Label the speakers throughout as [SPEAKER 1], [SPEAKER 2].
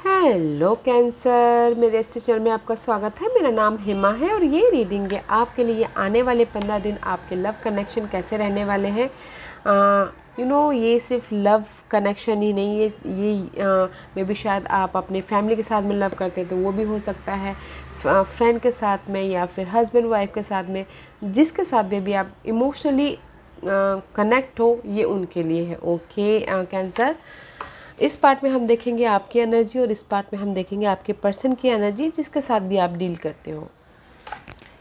[SPEAKER 1] Hello cancer, मेरे इस channel में आपका स्वागत है। मेरा नाम हेमा है और ये रीडिंग है आपके लिए। आने वाले 15 दिन आपके लव कनेक्शन कैसे रहने वाले हैं। ये सिर्फ लव कनेक्शन ही नहीं, ये मे भी शायद आप अपने फैमिली के साथ में लव करते हैं तो वो भी हो सकता है, फ्रेंड के साथ में या फिर हस्बैंड वाइफ के साथ में, जिसके साथ भी आप इमोशनली कनेक्ट हो, ये उनके लिए है। ओके कैंसर, इस पार्ट में हम देखेंगे आपकी एनर्जी और इस पार्ट में हम देखेंगे आपके पर्सन की एनर्जी जिसके साथ भी आप डील करते हो।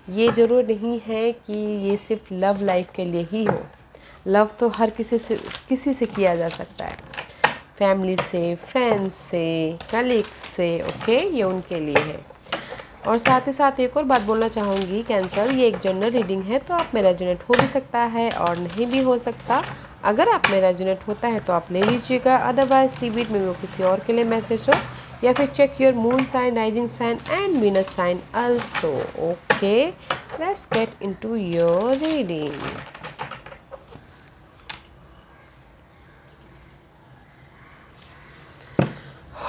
[SPEAKER 1] ये ज़रूर नहीं है कि ये सिर्फ लव लाइफ के लिए ही हो। लव तो हर किसी से किया जा सकता है, फैमिली से, फ्रेंड्स से, कलीग्स से। ओके, ये उनके लिए है। और साथ ही साथ एक और बात बोलना चाहूँगी कैंसर, ये एक जनरल रीडिंग है तो आप में रेजोनेट हो भी सकता है और नहीं भी हो सकता। अगर आप में रेजोनेट होता है तो आप ले लीजिएगा, अदरवाइज लीव इट में वो किसी और के लिए मैसेज हो, या फिर check your moon sign, rising sign and Venus sign also. Okay, let's get into your reading.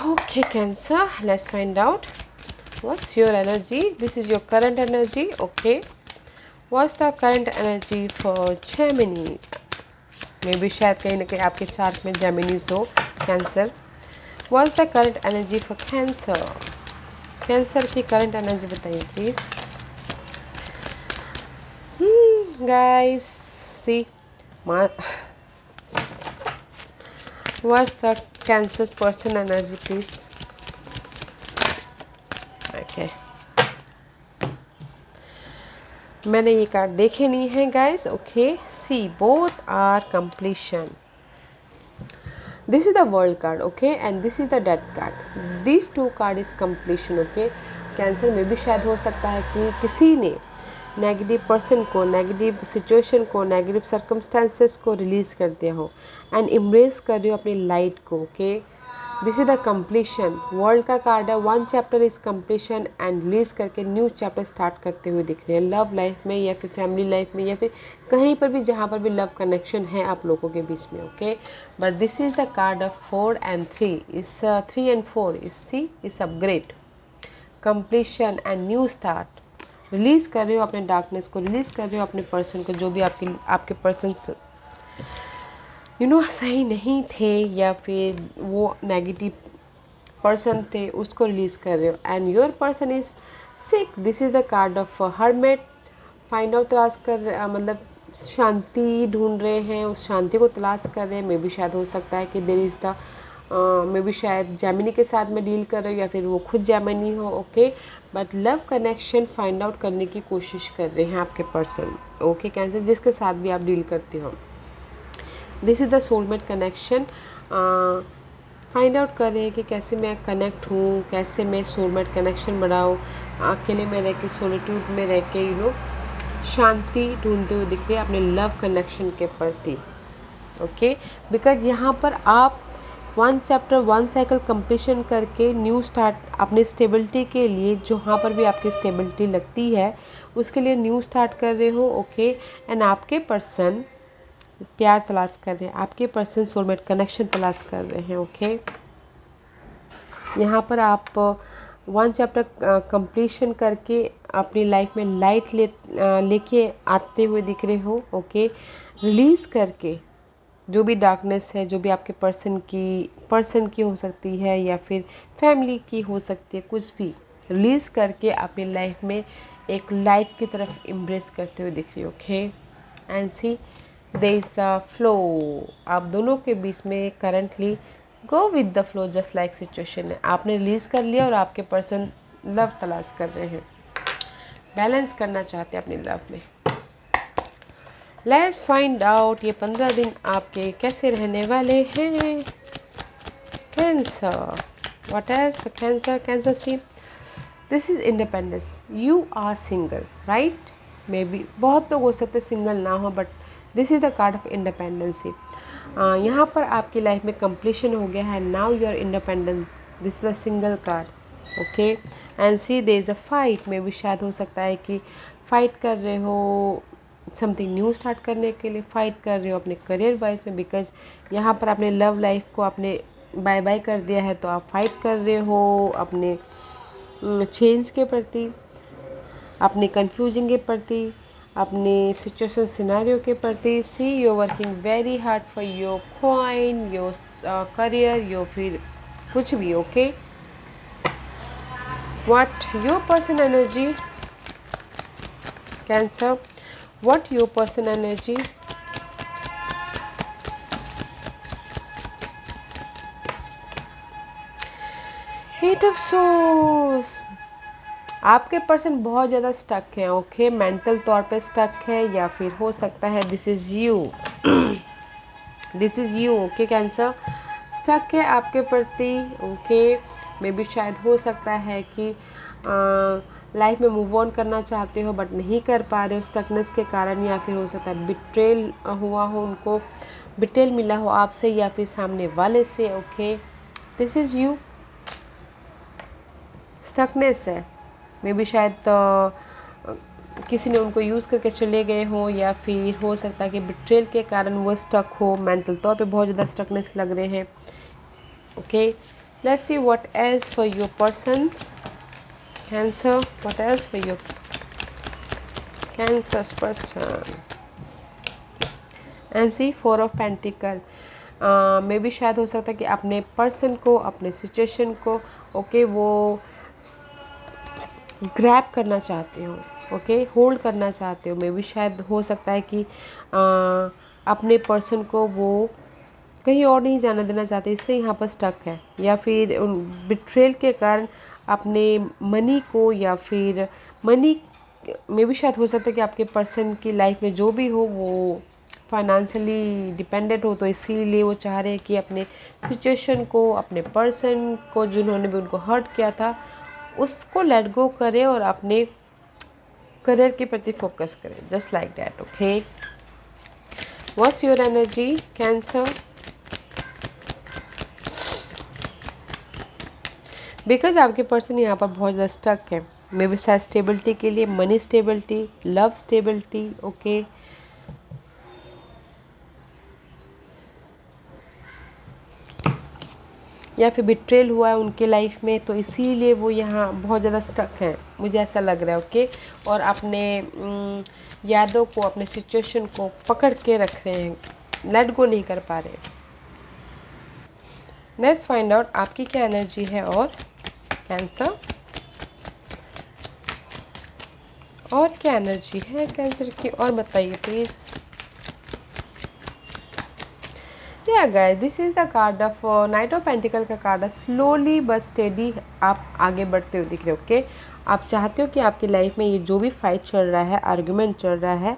[SPEAKER 1] Okay Cancer, let's find out what's your energy. This is your current energy. Okay, what's the current energy for Gemini? May B शायद कहीं ना कहीं आपके chart में Geminis हो Cancer. What's the current energy for Cancer? Cancer की current energy बताइए please. Guys see what's the Cancer's person energy please? Okay, मैंने ये कार्ड देखे नहीं है guys. Okay, see both are completion. This is the world card, okay, and this is the death card. These two card is completion, okay. Cancer में भी शायद हो सकता है कि किसी ने नेगेटिव पर्सन को, नेगेटिव सिचुएशन को, नेगेटिव सर्कमस्टांसेस को रिलीज़ कर दिया हो एंड इम्ब्रेस कर रहे हो अपनी लाइट को। Okay, this is the completion. World का कार्ड है, one chapter is completion and release करके न्यू चैप्टर स्टार्ट करते हुए दिख रहे हैं लव लाइफ में या फिर फैमिली लाइफ में या फिर कहीं पर भी जहाँ पर भी लव कनेक्शन है आप लोगों के बीच में। Okay, but this is the card of 4 and 3 इस 3 and 4 इस सी इस upgrade, completion and new start. Release कर रहे हो अपने डार्कनेस को, रिलीज़ कर रहे हो अपने पर्सन को, जो भी आपके पर्सन सही नहीं थे या फिर वो नेगेटिव पर्सन थे, उसको रिलीज़ कर रहे हो। And your person is sick. This is the card of hermit. Find out, तलाश कर मतलब शांति ढूंढ रहे हैं, उस शांति को तलाश कर रहे हैं। मे बी शायद हो सकता है कि देर इज़ द मे बी शायद जेमिनी के साथ में डील कर रहे हो या फिर वो खुद जेमिनी हो। Okay, but love connection find out करने की कोशिश कर रहे हैं आपके पर्सन। ओके कैंसर, जिसके साथ भी आप डील करते हो। This is the soulmate connection. Find out कर रहे हैं कि कैसे मैं कनेक्ट हूँ, कैसे मैं सोलमेट कनेक्शन बढ़ाऊँ। अकेले में रह के, सोलिट्यूड में रह के शांति ढूंढते हुए दिख रहे हैं अपने लव कनेक्शन के प्रति। ओके, बिकॉज यहाँ पर आप one chapter, one cycle completion करके न्यू स्टार्ट अपनी स्टेबिलिटी के लिए, जहाँ पर भी आपकी स्टेबिलिटी लगती है उसके लिए न्यू स्टार्ट कर रहे हो। ओके, एंड आपके पर्सन प्यार तलाश कर रहे हैं, आपके पर्सन सोलमेट कनेक्शन तलाश कर रहे हैं। ओके, यहाँ पर आप वन चैप्टर कंप्लीशन करके अपनी लाइफ में लाइट लेके आते हुए दिख रहे हो। ओके, रिलीज़ करके जो भी डार्कनेस है, जो भी आपके पर्सन की हो सकती है या फिर फैमिली की हो सकती है, कुछ भी रिलीज़ करके अपनी लाइफ में एक लाइट की तरफ एम्ब्रेस करते हुए दिख रही हो। Okay, and see there is the flow. आप दोनों के बीच में currently go with the flow just like situation है। आपने रिलीज़ कर लिया और आपके पर्सन लव तलाश कर रहे हैं, बैलेंस करना चाहते हैं अपनी लव में। लेट्स फाइंड आउट ये 15 दिन आपके कैसे रहने वाले हैं Cancer. What else for Cancer? Cancer see, this is independence. You are single, right? May be बहुत लोग हो सकते हैं सिंगल ना हो, but this is the card of independency. यहाँ पर आपकी लाइफ में कंप्लीशन हो गया है, now you are independent. This is the single card. Okay, and see there is a fight. में भी शायद हो सकता है कि फाइट कर रहे हो समथिंग न्यू स्टार्ट करने के लिए, फाइट कर रहे हो अपने करियर वाइज में, बिकॉज यहाँ पर आपने लव लाइफ को आपने बाय बाय कर दिया है, तो आप फाइट कर रहे हो अपने चेंज के प्रति, अपने कंफ्यूजन के प्रति, अपने सिचुएशन सिनेरियो के प्रति। See you working very hard for your coin, your career, your फिर कुछ भी। Okay, what your person energy Cancer, what your person energy, eight of swords. आपके पर्सन बहुत ज़्यादा स्टक है। ओके, मेंटल तौर पे स्टक है, या फिर हो सकता है this is you, this is you. Okay Cancer, stuck है आपके प्रति। ओके, मे बी शायद हो सकता है कि लाइफ में मूव ऑन करना चाहते हो बट नहीं कर पा रहे हो स्टकनेस के कारण, या फिर हो सकता है बिट्रेल हुआ हो, उनको बिट्रेल मिला हो आपसे या फिर सामने वाले से। Okay, this is you, stuckness है। मे बी शायद किसी ने उनको यूज़ करके चले गए हो, या फिर हो सकता है कि बिट्रेल के कारण वो स्टक हो, मेंटल तौर पे बहुत ज़्यादा स्टकनेस लग रहे हैं। Okay, let's see what else for your person's Cancer, what else for your Cancer person. And see 4 of pentacle. May B शायद हो सकता है कि अपने पर्सन को, अपने सिचुएशन को वो ग्रैब करना चाहते हो। ओके, होल्ड करना चाहते हो। मे बी शायद हो सकता है कि अपने पर्सन को वो कहीं और नहीं जाने देना चाहते, इसलिए यहाँ पर स्टक है, या फिर उन बिट्रेल के कारण अपने मनी को, या फिर मनी में भी शायद हो सकता है कि आपके पर्सन की लाइफ में जो भी हो वो फाइनेंशियली डिपेंडेंट हो, तो इसीलिए वो चाह रहे हैं कि अपने सिचुएशन को, अपने पर्सन को जिन्होंने भी उनको हर्ट किया था उसको लेट गो करें और अपने करियर के प्रति फोकस करें, just like that. Okay, what's your energy cancer, because आपके पर्सन यहाँ पर बहुत ज़्यादा स्टक है। मे बी शायद स्टेबिलिटी के लिए, money stability, love stability. Okay, या फिर बिट्रेल हुआ है उनके लाइफ में, तो इसीलिए वो यहाँ बहुत ज़्यादा स्टक हैं, मुझे ऐसा लग रहा है। ओके, और अपने यादों को, अपने सिचुएशन को पकड़ के रख रहे हैं, लेट गो नहीं कर पा रहे। लेट्स फाइंड आउट आपकी क्या एनर्जी है और कैंसर, और क्या एनर्जी है कैंसर की, और बताइए प्लीज़। या guys, this is the card of night of pentacle का कार्ड है। स्लोली बस स्टेडी आप आगे बढ़ते हुए दिख रहे हो। ओके, आप चाहते हो कि आपकी लाइफ में ये जो भी फाइट चल रहा है, आर्गुमेंट चल रहा है,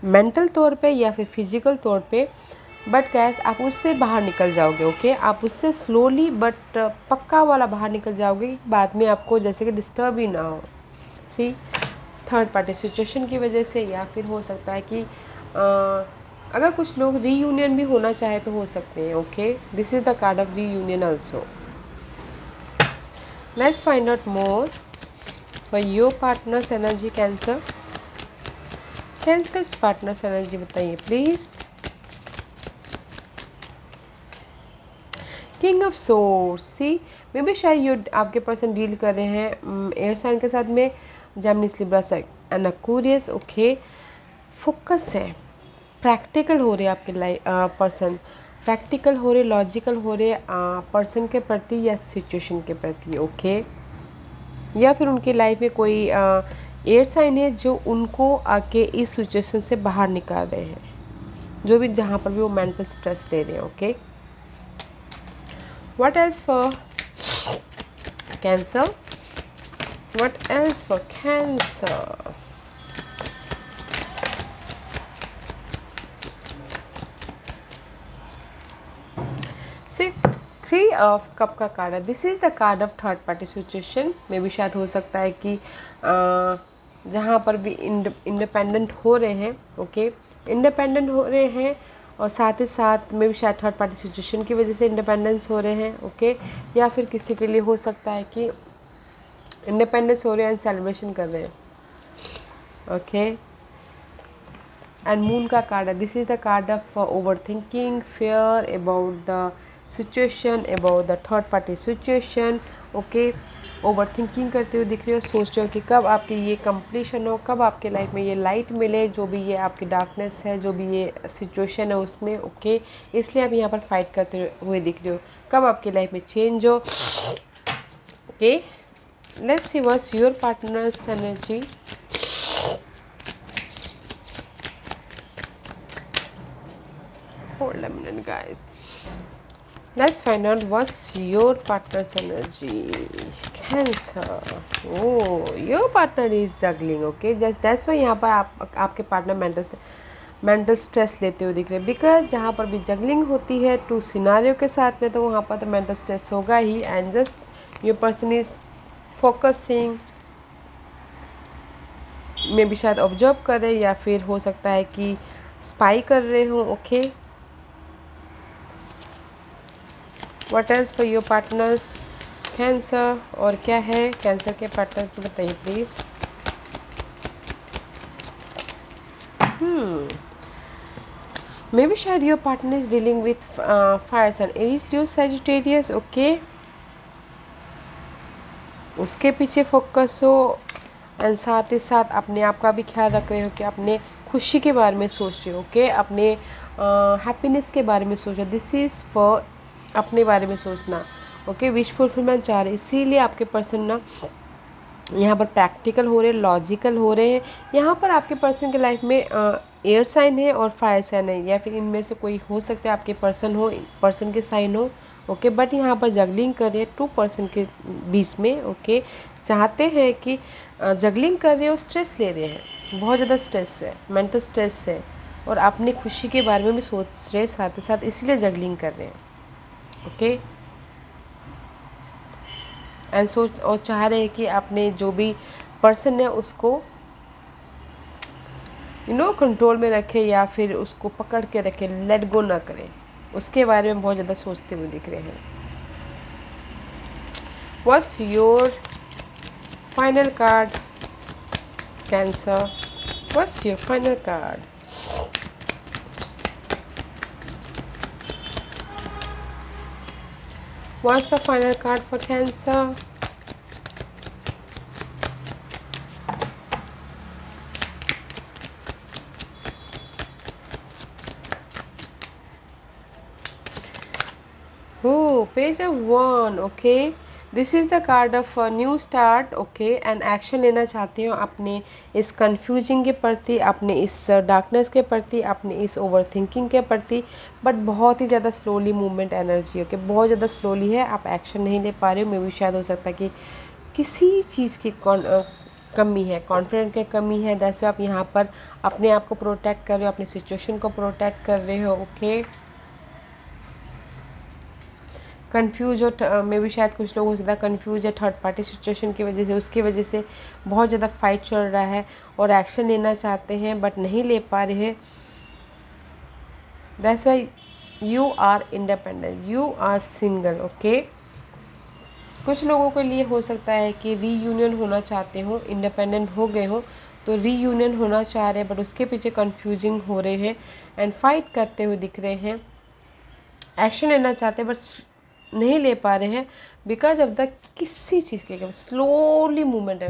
[SPEAKER 1] मेंटल तौर पे या फिर फिजिकल तौर पे, बट गैस आप उससे बाहर निकल जाओगे। ओके, आप उससे स्लोली बट पक्का वाला बाहर निकल जाओगे, बाद में आपको जैसे कि डिस्टर्ब ही ना हो। सी, थर्ड पार्टी सिचुएशन की वजह से, या फिर हो सकता है कि अगर कुछ लोग रीयूनियन भी होना चाहे तो हो सकते हैं। Okay, this is the card of reunion also. Let's find out more for your partner's energy Cancer, Cancer's partner's energy बताइए please. King of swords. See, may be शायद ये आपके पर्सन डील कर रहे हैं एयर साइन के साथ में, Gemini, Libra and Aquarius. Okay, focus है, प्रैक्टिकल हो रहे आपके लाइफ पर्सन, प्रैक्टिकल हो रहे, लॉजिकल हो रहे पर्सन के प्रति या सिचुएशन के प्रति। ओके, या फिर उनकी लाइफ में कोई एयर साइन है जो उनको आके इस सिचुएशन से बाहर निकाल रहे हैं, जो भी जहाँ पर भी वो मेंटल स्ट्रेस ले रहे हैं। Okay, what else for cancer, what else for cancer. Three of cup का कार्ड है। This is the card of third party situation. में भी शायद हो सकता है कि जहाँ पर भी इंडिपेंडेंट हो रहे हैं। ओके, इंडिपेंडेंट हो रहे हैं, और साथ ही साथ में भी शायद थर्ड पार्टी सिचुएशन की वजह से इंडिपेंडेंस हो रहे हैं। ओके, या फिर किसी के लिए हो सकता है कि इंडिपेंडेंस हो रहे हैं एंड सेलिब्रेशन कर रहे हैं। ओके, एंड मून का कार्ड है। This is the card of over thinking, fear about the situation, about the third party situation. Okay, over thinking करते हुए दिख रहे हो, सोच रहे हो कि कब आपकी ये कंप्लीशन हो, कब आपके लाइफ में ये लाइट मिले, जो भी ये आपकी डार्कनेस है, जो भी ये सिचुएशन है उसमें। ओके, इसलिए आप यहाँ पर फाइट करते हुए दिख रहे हो, कब आपकी लाइफ में चेंज हो। Okay, let's see what's your partner's energy. Hold a minute, guys. Let's find out what's your partner's energy. Cancer. Oh, your partner is juggling. Okay, just that's why यहाँ पर आपके पार्टनर मेंटल स्ट्रेस लेते हुए दिख रहे हैं। Because जहाँ पर भी जगलिंग होती है टू सिनारियो के साथ में, तो वहाँ पर तो मेंटल स्ट्रेस होगा ही। And just your person is focusing, में भी शायद ऑब्जर्व कर रहे, या फिर हो सकता है कि स्पाई कर रहे हो। Okay, what else for your partner's Cancer, और क्या है कैंसर के पार्टनर की, बताइए प्लीज़। मे बी शायद your partner is dealing with fire sign Aries, due, Sagittarius. Okay, उसके पीछे फोकस हो, एंड साथ ही साथ अपने आप का भी ख्याल रख रहे हो कि अपने खुशी के बारे में सोच रहे हो। ओके, अपने हैप्पीनेस के बारे में सोच रहे हो। दिस इज़ फॉर अपने बारे में सोचना। ओके, विश फुलफिलमेंट चाह रहे, इसीलिए आपके पर्सन ना यहाँ पर प्रैक्टिकल हो रहे हैं, लॉजिकल हो रहे हैं। यहाँ पर आपके पर्सन के लाइफ में एयर साइन है और फायर साइन है, या फिर इनमें से कोई हो सकता है आपके पर्सन के साइन हो। ओके, बट यहाँ पर जगलिंग कर रहे हैं टू पर्सन के बीच में। ओके, चाहते हैं कि जगलिंग कर रहे हो, स्ट्रेस ले रहे हैं, बहुत ज़्यादा स्ट्रेस है, मेंटल स्ट्रेस है, और अपनी खुशी के बारे में भी सोच रहे साथ ही साथ, इसीलिए जगलिंग कर रहे हैं। ओके, एंड सोच और चाह रहे हैं कि अपने जो भी पर्सन है उसको कंट्रोल में रखे, या फिर उसको पकड़ के रखे, लेट गो ना करें। उसके बारे में बहुत ज़्यादा सोचते हुए दिख रहे हैं। What's your final card cancer, what's your final card. What's the final card for Cancer? Oh, page of one. Okay, this is the card of a new start. Okay, and action लेना चाहती हूँ अपने इस confusing के प्रति, अपने इस darkness के प्रति, अपने इस ओवर थिंकिंग के प्रति, बट बहुत ही ज़्यादा स्लोली मूवमेंट एनर्जी। ओके, बहुत ज़्यादा स्लोली है, आप एक्शन नहीं ले पा रहे हो। मे भी शायद हो सकता है कि किसी चीज़ की कमी है, कॉन्फिडेंस की कमी है। जैसे आप यहाँ पर अपने आप को प्रोटेक्ट कर रहे हो, अपनी सिचुएशन को प्रोटेक्ट कर रहे हो। ओके, कंफ्यूज हो, मे भी शायद कुछ लोग हो ज़्यादा कंफ्यूज है थर्ड पार्टी सिचुएशन की वजह से, उसकी वजह से बहुत ज़्यादा फाइट चल रहा है, और एक्शन लेना चाहते हैं बट नहीं ले पा रहे हैं। That's why you are independent, you are single. Okay, कुछ लोगों के लिए हो सकता है कि रीयूनियन होना चाहते हो, इंडिपेंडेंट हो गए हो तो रीयूनियन होना चाह रहे हैं, बट उसके पीछे कंफ्यूजिंग हो रहे हैं एंड फाइट करते हुए दिख रहे हैं। एक्शन लेना चाहते हैं बट नहीं ले पा रहे हैं बिकॉज ऑफ द किसी चीज़ के स्लोली मूवमेंट है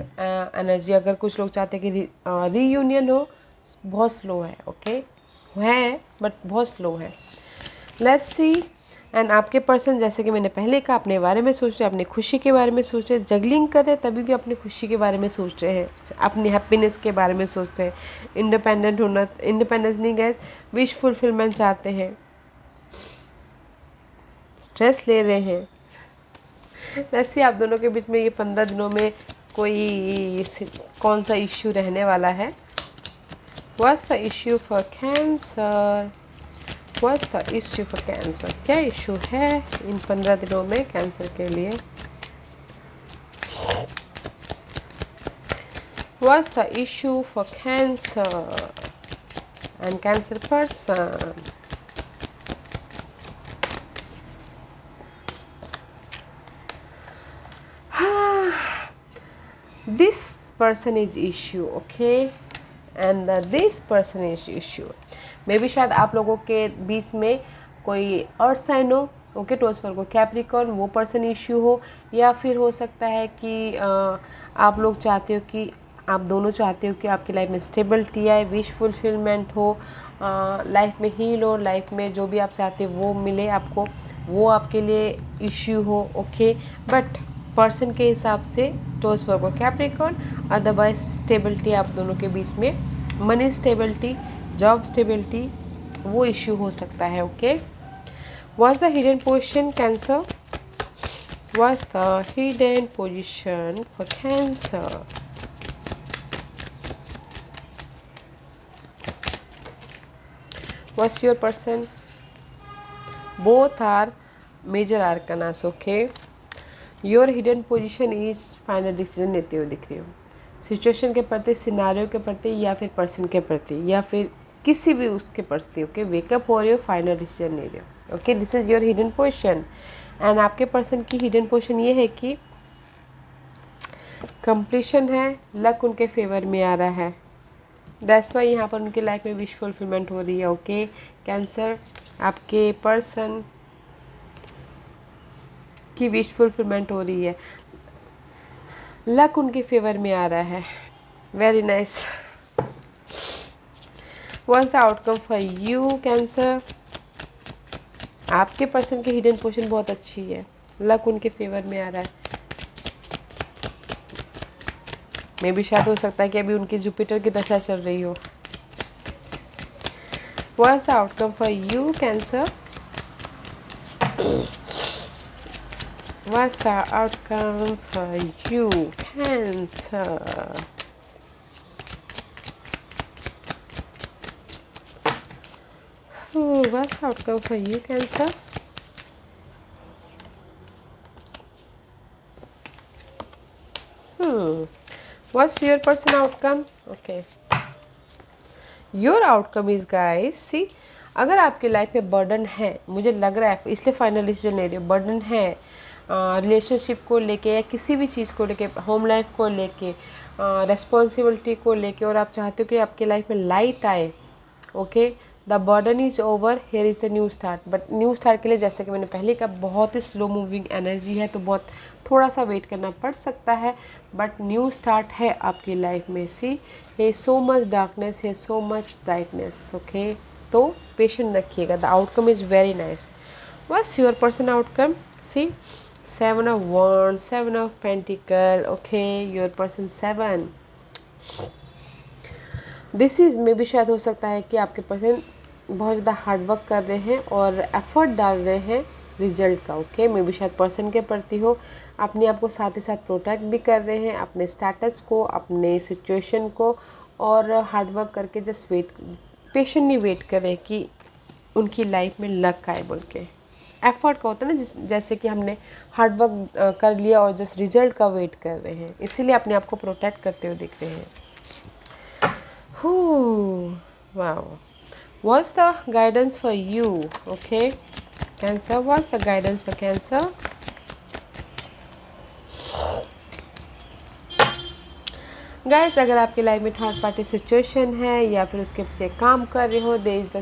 [SPEAKER 1] एनर्जी। अगर कुछ लोग चाहते हैं कि रीयूनियन हो, बहुत स्लो है। ओके, है बट बहुत स्लो है। Let's see. एंड आपके पर्सन, जैसे कि मैंने पहले कहा, अपने बारे में सोच रहे हैं, अपनी खुशी के बारे में सोच रहे हैं, जगलिंग कर रहे हैं तभी भी अपनी खुशी के बारे में सोच रहे हैं, अपनी हैप्पीनेस के बारे में सोचते हैं, इंडिपेंडेंट होना, इंडिपेंडेंस नहीं गैस, विश फुलफिलमेंट चाहते हैं, स्ट्रेस ले रहे हैं। वैसे आप दोनों के बीच में ये 15 दिनों में कौन सा इश्यू रहने वाला है। What's the issue for cancer, what's the issue for cancer, क्या इश्यू है इन 15 दिनों में कैंसर के लिए। What's the issue for cancer and cancer person. This person is issue, okay, and this person is issue. मे भी शायद आप लोगों के बीच में कोई अर्थ साइन हो, ओके, टॉरस वर्गो कैप्रिकॉर्न वो पर्सन इश्यू हो, या फिर हो सकता है कि आप लोग चाहते हो कि आप दोनों चाहते हो कि आपकी लाइफ में स्टेबिलिटी आए, विश फुलफिलमेंट हो, लाइफ में हील हो, लाइफ में जो भी आप चाहते हो वो मिले आपको, वो आपके लिए इश्यू हो। ओके, बट पर्सन के हिसाब से Taurus Virgo Capricorn, otherwise stability आप दोनों के बीच में, मनी स्टेबिलिटी, जॉब स्टेबिलिटी, वो इश्यू हो सकता है। Okay, what's the hidden position cancer? What's the hidden position for cancer? What's your person? Both are major arcanas. Okay, your hidden position is final decision लेते हुए दिख रही हो, situation के प्रति, सिनारियो के प्रति, या फिर पर्सन के प्रति, या फिर किसी भी उसके प्रति। ओके, वेकअप हो रहे हो, फाइनल डिसीजन ले रहे हो। Okay, this is your hidden position. And आपके पर्सन की हिडन पोजीशन ये है कि कंप्लीशन है, लक उनके फेवर में आ रहा है, दैट्स वाई यहाँ पर उनकी लाइफ में विश फुलफिलमेंट हो रही है। ओके, कैंसर, आपके पर्सन की विश फुलफिलमेंट हो रही है, लक उनके फेवर में आ रहा है। Very nice. What's the outcome for you cancer? आपके पर्सन की हिडन पोजीशन बहुत अच्छी है, लक उनके फेवर में आ रहा है। मे भी शायद हो सकता है कि अभी उनकी जुपिटर की दशा चल रही हो। What's the outcome for you Cancer? What's the outcome for you Cancer? What's the outcome for you Cancer? What's your person outcome? Okay, your outcome is guys, see, अगर आपकी लाइफ में बर्डन है, मुझे लग रहा है इसलिए फाइनल डिसीजन ले रही हो, बर्डन है रिलेशनशिप को लेके या किसी भी चीज़ को लेके, होम लाइफ को लेके, रिस्पॉन्सिबिलिटी को लेके, और आप चाहते हो कि आपकी लाइफ में लाइट आए। Okay, the burden is over, here is the new start. But new start के लिए, जैसे कि मैंने पहले कहा, बहुत ही स्लो मूविंग एनर्जी है, तो बहुत थोड़ा सा वेट करना पड़ सकता है, बट न्यू स्टार्ट है आपकी लाइफ में। See, he so much darkness, he so much brightness. Okay, तो पेशेंट रखिएगा, the outcome is very nice. What's your person outcome? See, 7 of Wands, 7 of Pentacle. Okay, your person 7. This is मे भी शायद हो सकता है कि आपके पर्सन बहुत ज़्यादा हार्डवर्क कर रहे हैं और एफर्ट डाल रहे हैं रिजल्ट का। ओके, मे भी शायद पर्सन के प्रति हो, अपने आप को साथ ही साथ प्रोटेक्ट भी कर रहे हैं, अपने स्टेटस को, अपने सिचुएशन को, और हार्डवर्क करके जस्ट वेट, पेशेंटली वेट कर रहे हैं कि उनकी लाइफ में लक आए बोल के। एफर्ट का होता है ना, जैसे कि हमने हार्डवर्क कर लिया और जस्ट रिजल्ट का वेट कर रहे हैं, इसीलिए अपने आप को प्रोटेक्ट करते हुए दिख रहे हैं। Wow, what's the guidance for you? Okay cancer, what's the guidance for cancer? Guys, अगर आपकी लाइफ में थर्ड पार्टी सिचुएशन है या फिर उसके पीछे काम कर रहे हो, there is the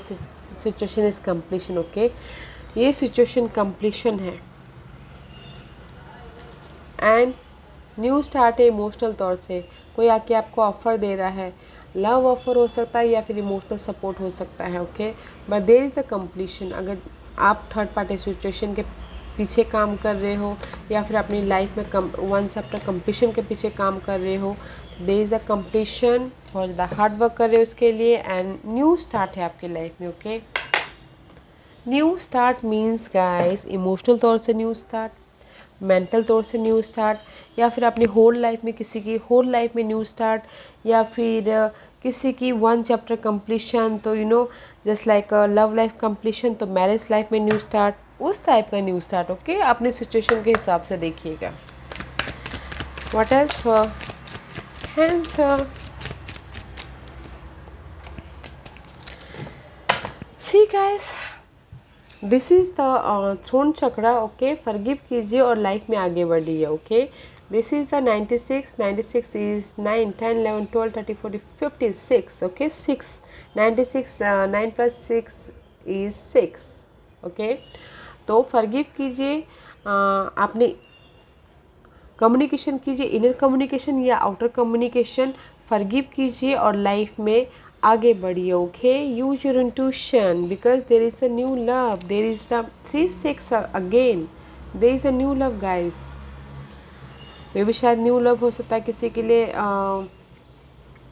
[SPEAKER 1] situation is completion. Okay, ये सिचुएशन कंप्लीशन है एंड न्यू स्टार्ट है। इमोशनल तौर से कोई आके आपको ऑफ़र दे रहा है, लव ऑफ़र हो सकता है या फिर इमोशनल सपोर्ट हो सकता है। Okay, but there is the completion. अगर आप थर्ड पार्टी सिचुएशन के पीछे काम कर रहे हो या फिर अपनी लाइफ में वन चैप्टर कंप्लीशन के पीछे काम कर रहे हो, देयर इज़ द कंप्लीशन, बहुत ज़्यादा हार्ड वर्क कर रहे हो उसके लिए, एंड न्यू स्टार्ट है आपकी लाइफ में। Okay, new start means guys, emotional तौर से न्यू स्टार्ट, मेंटल तौर से न्यू स्टार्ट, या फिर अपनी होल लाइफ में, किसी की होल लाइफ में न्यू स्टार्ट, या फिर किसी की वन चैप्टर कंप्लीशन, तो you know just like love life completion, तो मैरिज लाइफ में न्यू स्टार्ट, उस टाइप का न्यू स्टार्ट। ओके, अपनी सिचुएशन के हिसाब से देखिएगा। What else for Cancer? See guys, this is the throne chakra. Okay, forgive कीजिए और लाइफ में आगे बढ़िए। Okay, this is the 96, 96 is 9, 10, 11, 12, 13, 14, 15, 6। Okay, 6, 96, 9 + 6 is 6। Okay, तो फॉरगिव कीजिए, आपने कम्युनिकेशन कीजिए, इनर कम्युनिकेशन या आउटर कम्युनिकेशन, फॉरगिव कीजिए और लाइफ में आगे बढ़िए। Okay, use your intuition because there is a new love, there is the 3-6 again, there is a new love guys. मे भी शायद न्यू लव हो सकता है किसी के लिए,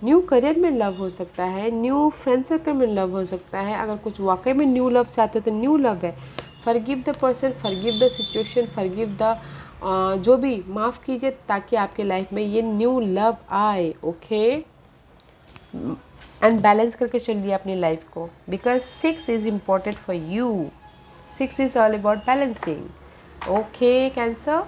[SPEAKER 1] न्यू करियर में लव हो सकता है, न्यू फ्रेंड सर्कल में लव हो सकता है। अगर कुछ वाकई में न्यू लव चाहते हो तो न्यू लव है। Forgive the person, forgive the situation, forgive the जो भी, माफ़ कीजिए ताकि आपके लाइफ में ये न्यू लव आए। ओके, एंड बैलेंस करके चलिए अपनी लाइफ को, because 6 is important for you. 6 is all about balancing. Okay Cancer,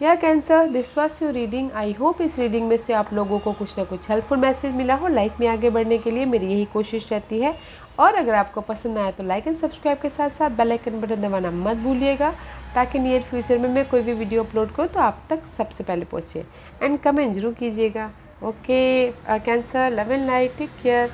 [SPEAKER 1] या Cancer, this was your reading. I hope इस रीडिंग में से आप लोगों को कुछ ना कुछ हेल्पफुल मैसेज मिला हो। लाइफ में आगे बढ़ने के लिए मेरी यही कोशिश रहती है। और अगर आपको पसंद आया तो लाइक एंड सब्सक्राइब के साथ साथ बेल आइकन बटन दबाना मत भूलिएगा, ताकि नियर फ्यूचर में मैं कोई भी वीडियो अपलोड करूँ तो आप तक सबसे पहले पहुँचे। एंड कमेंट जरूर कीजिएगा। Okay Cancer, love and light, take care.